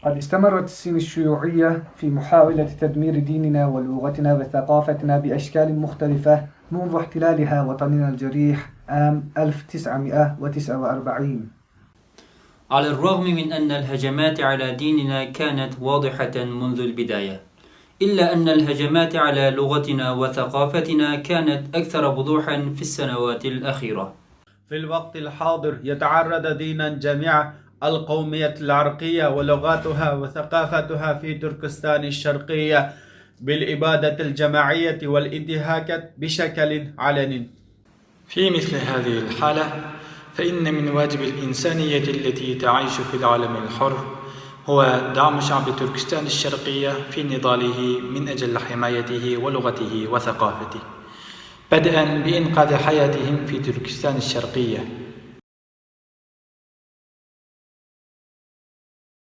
قد استمرت الصين الشيوعية في محاولة تدمير ديننا ولغتنا وثقافتنا بأشكال مختلفة منذ احتلالها وطننا الجريح عام 1949. على الرغم من أن الهجمات على ديننا كانت واضحة منذ البداية، إلا أن الهجمات على لغتنا وثقافتنا كانت أكثر وضوحا في السنوات الأخيرة. في الوقت الحاضر يتعرض دينا جميع القومية العرقية ولغاتها وثقافتها في تركستان الشرقية بالإبادة الجماعية والانتهاك بشكل علني. في مثل هذه الحالة فإن من واجب الإنسانية التي تعيش في العالم الحر هو دعم شعب تركستان الشرقية في نضاله من أجل حمايته ولغته وثقافته، بدءا بإنقاذ حياتهم في تركستان الشرقية